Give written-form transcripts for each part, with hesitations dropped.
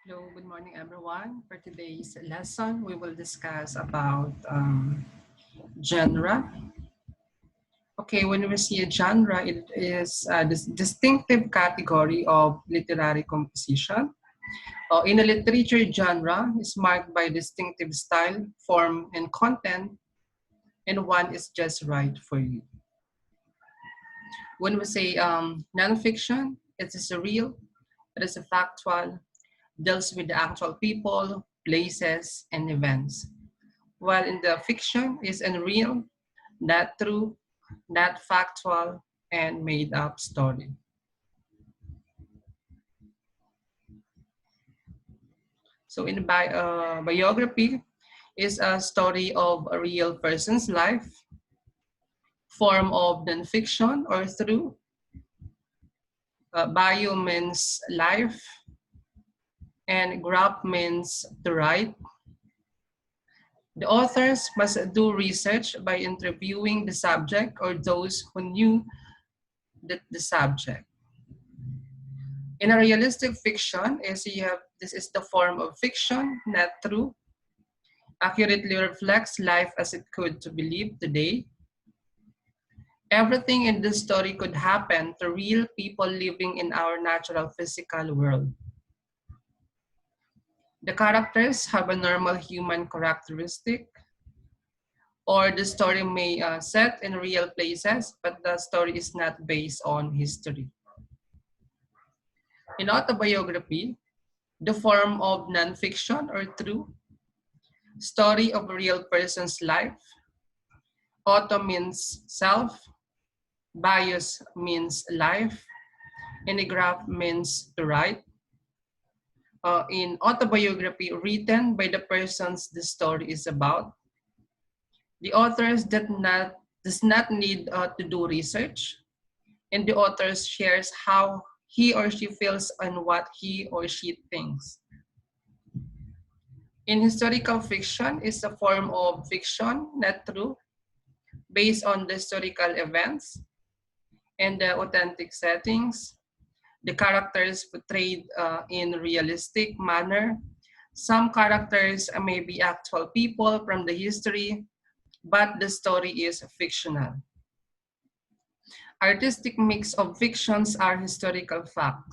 Hello, good morning everyone. For today's lesson, we will discuss about genre. Okay, when we see a genre, it is a distinctive category of literary composition. In a literature, genre is marked by distinctive style, form, and content, and one is just right for you. When we say nonfiction, it is a real, it is a factual, deals with the actual people, places, and events. While in the fiction is unreal, not true, not factual, and made up story. So in biography is a story of a real person's life, form of nonfiction or through. Bio means life, and graph means to write. The authors must do research by interviewing the subject or those who knew the subject. In a realistic fiction, is you have this is the form of fiction, not true, accurately reflects life as it could to believe today. Everything in this story could happen to real people living in our natural physical world. The characters have a normal human characteristic, or the story may set in real places, but the story is not based on history. In autobiography, the form of nonfiction or true, story of a real person's life. Auto means self, bios means life, enneagram means to write. In autobiography written by the persons the story is about, the authors does not need to do research, and the author shares how he or she feels and what he or she thinks. In historical fiction is a form of fiction, not true, based on the historical events and the authentic settings. The characters portrayed in realistic manner. Some characters may be actual people from the history, but the story is fictional. Artistic mix of fictions are historical fact.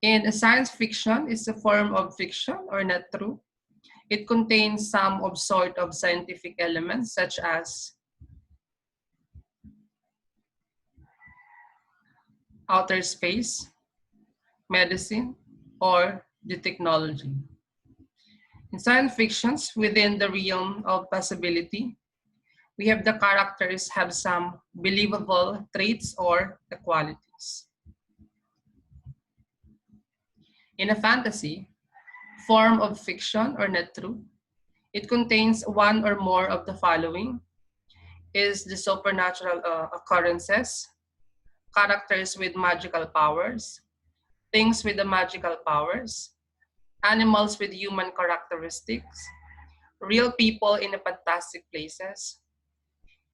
In science fiction is a form of fiction or not true. It contains some of sort of scientific elements such as outer space, medicine, or the technology. In science fictions, within the realm of possibility, we have the characters have some believable traits or qualities. In a fantasy, form of fiction or not true, it contains one or more of the following is the supernatural occurrences, characters with magical powers, things with the magical powers, animals with human characteristics, real people in a fantastic places,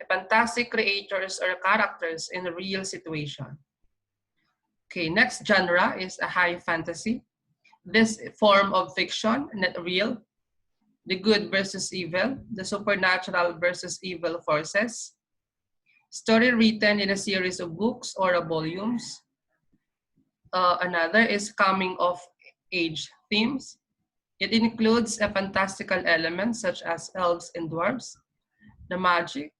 fantastic creators or characters in a real situation. Okay, next genre is a high fantasy. This form of fiction, not real, the good versus evil, the supernatural versus evil forces, story written in a series of books or volumes. Another is coming of age themes. It includes a fantastical elements such as elves and dwarves, the magic,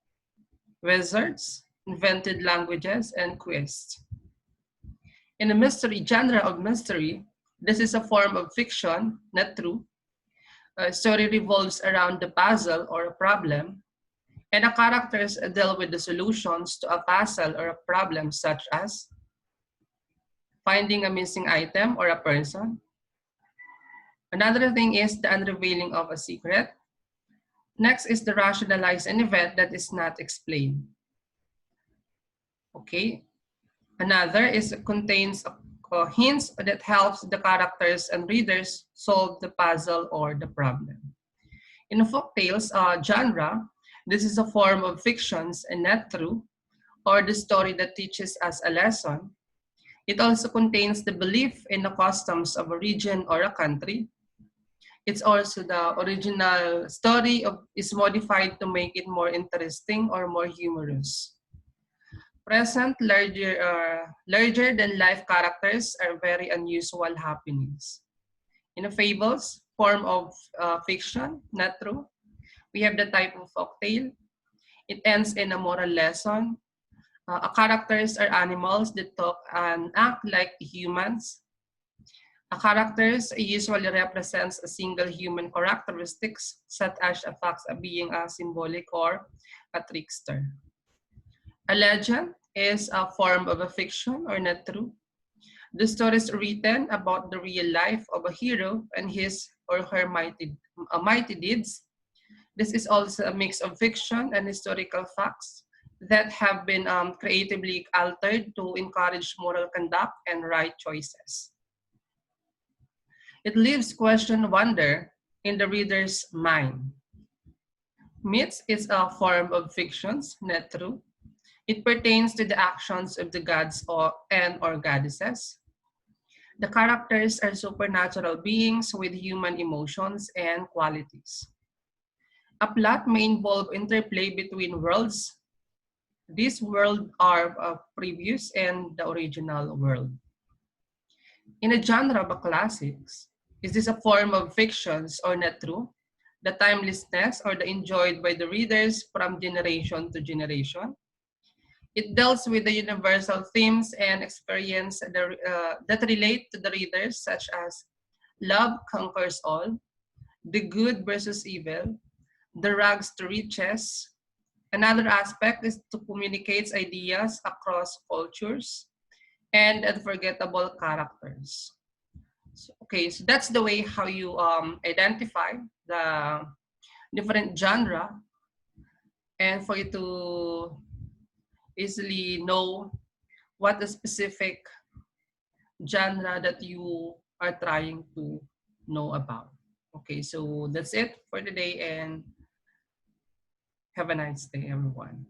wizards, invented languages, and quests. In a mystery genre of mystery, this is a form of fiction, not true. A story revolves around the puzzle or a problem, and the characters deal with the solutions to a puzzle or a problem such as finding a missing item or a person. Another thing is the unrevealing of a secret. Next is the rationalize an event that is not explained. Okay. Another is contains hints that helps the characters and readers solve the puzzle or the problem. In folktales genre, this is a form of fictions and not true, or the story that teaches us a lesson. It also contains the belief in the customs of a region or a country. It's also the original story is modified to make it more interesting or more humorous. Present, larger than life characters are very unusual happenings. In a fables, form of fiction, not true. We have the type of folktale. It ends in a moral lesson. Characters are animals that talk and act like humans. Characters usually represents a single human characteristics, such as a fox being a symbolic or a trickster. A legend is a form of a fiction or not true. The story is written about the real life of a hero and his or her mighty deeds. This is also a mix of fiction and historical facts that have been creatively altered to encourage moral conduct and right choices. It leaves question wonder in the reader's mind. Myths is a form of fictions, not true. It pertains to the actions of the gods or goddesses. The characters are supernatural beings with human emotions and qualities. A plot may involve interplay between worlds. These worlds are previous and the original world. In a genre of classics, is this a form of fictions or not true? The timelessness or the enjoyed by the readers from generation to generation? It deals with the universal themes and experience that relate to the readers, such as love conquers all, the good versus evil, the rags to riches. Another aspect is to communicate ideas across cultures and unforgettable characters. Okay, so that's the way how you identify the different genre and for you to easily know what the specific genre that you are trying to know about. Okay, so that's it for today and have a nice day, everyone.